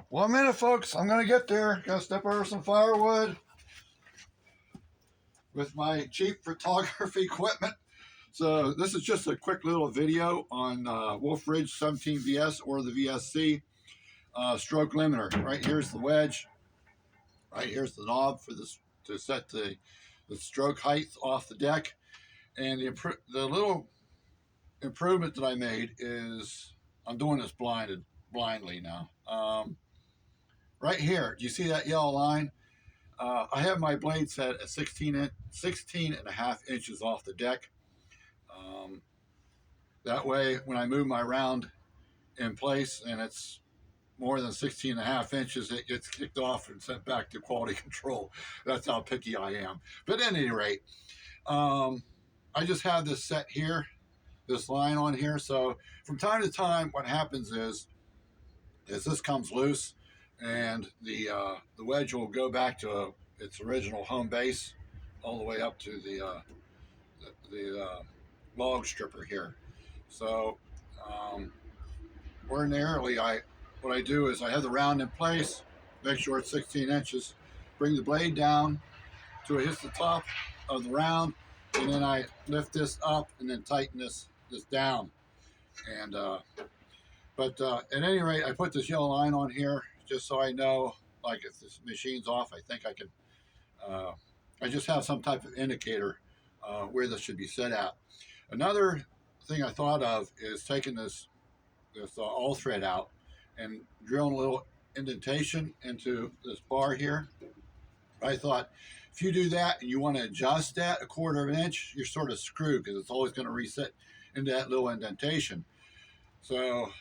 1 minute, folks. I'm going to get there. Got to step over some firewood with my cheap photography equipment. So this is just a quick little video on Wolf Ridge 17VS or the VSC stroke limiter. Right here's the wedge. Right here's the knob for this to set the stroke height off the deck. And the little improvement that I made is I'm doing this blindly now. Right here, do you see that yellow line? I have my blade set at 16 and a half inches off the deck. That way, when I move my round in place and it's more than 16 and a half inches, it gets kicked off and sent back to quality control. That's how picky I am. But at any rate, I just have this set here, this line on here. So from time to time, what happens is this comes loose and the wedge will go back to its original home base all the way up to the log stripper here. So ordinarily, what I do is I have the round in place, make sure it's 16 inches, bring the blade down till it hits the top of the round, and then I lift this up and then tighten this down. And but at any rate, I put this yellow line on here just so I know, like if this machine's off, I think I can. I just have some type of indicator where this should be set at. Another thing I thought of is taking this all thread out and drilling a little indentation into this bar here. I thought if you do that and you want to adjust that 1/4 inch, you're sort of screwed because it's always going to reset into that little indentation. So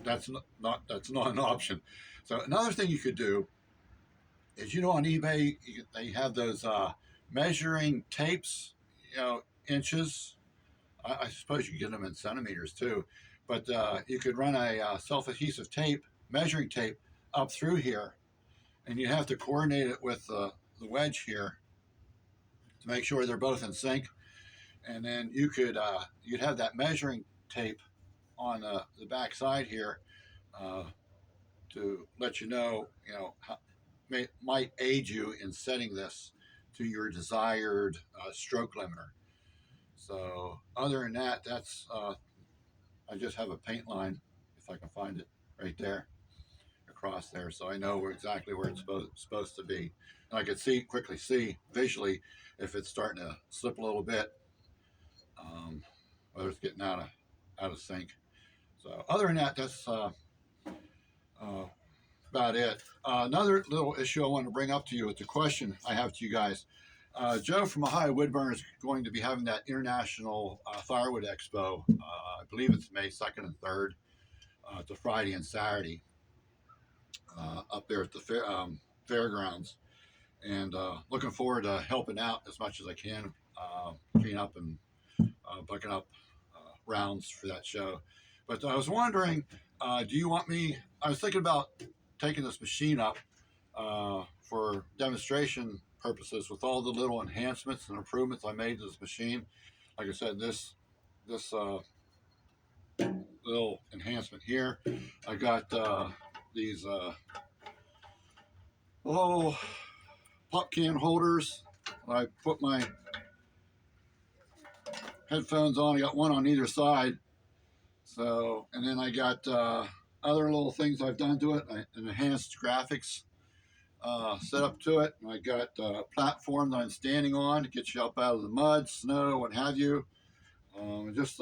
that's not an option. So another thing you could do is, on eBay they have those measuring tapes, inches. I suppose you can get them in centimeters too, but you could run a self-adhesive tape, measuring tape, up through here, and you have to coordinate it with the wedge here to make sure they're both in sync. And then you'd have that measuring tape on the back side here to let you know, how might aid you in setting this to your desired stroke limiter. So other than that, that's I just have a paint line, if I can find it, right there, across there, so I know exactly where it's supposed to be. And I can quickly see visually if it's starting to slip a little bit, whether it's getting out of sync. So other than that, that's about it. Another little issue I want to bring up to you is the question I have to you guys. Joe from Ohio Woodburn is going to be having that International Firewood Expo. I believe it's May 2nd and 3rd. It's a Friday and Saturday up there at the fairgrounds. And looking forward to helping out as much as I can, clean up and bucking up rounds for that show. But I was wondering, do you want me? I was thinking about taking this machine up for demonstration purposes with all the little enhancements and improvements I made to this machine. Like I said, this little enhancement here. I got these little pop can holders. I put my headphones on. I got one on either side. So, and then I got other little things I've done to it. Enhanced graphics set up to it. And I got a platform that I'm standing on to get you up out of the mud, snow, what have you. Just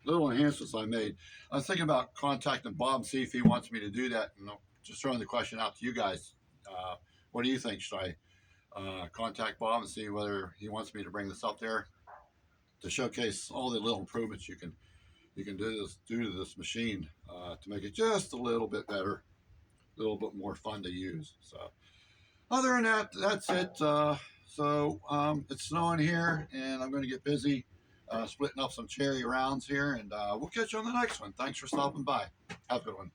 little enhancements I made. I was thinking about contacting Bob and see if he wants me to do that. And just throwing the question out to you guys. What do you think? Should I contact Bob and see whether he wants me to bring this up there to showcase all the little improvements you can do to this machine to make it just a little bit better, a little bit more fun to use. So other than that, that's it. It's snowing here, and I'm going to get busy splitting up some cherry rounds here, and we'll catch you on the next one. Thanks for stopping by. Have a good one.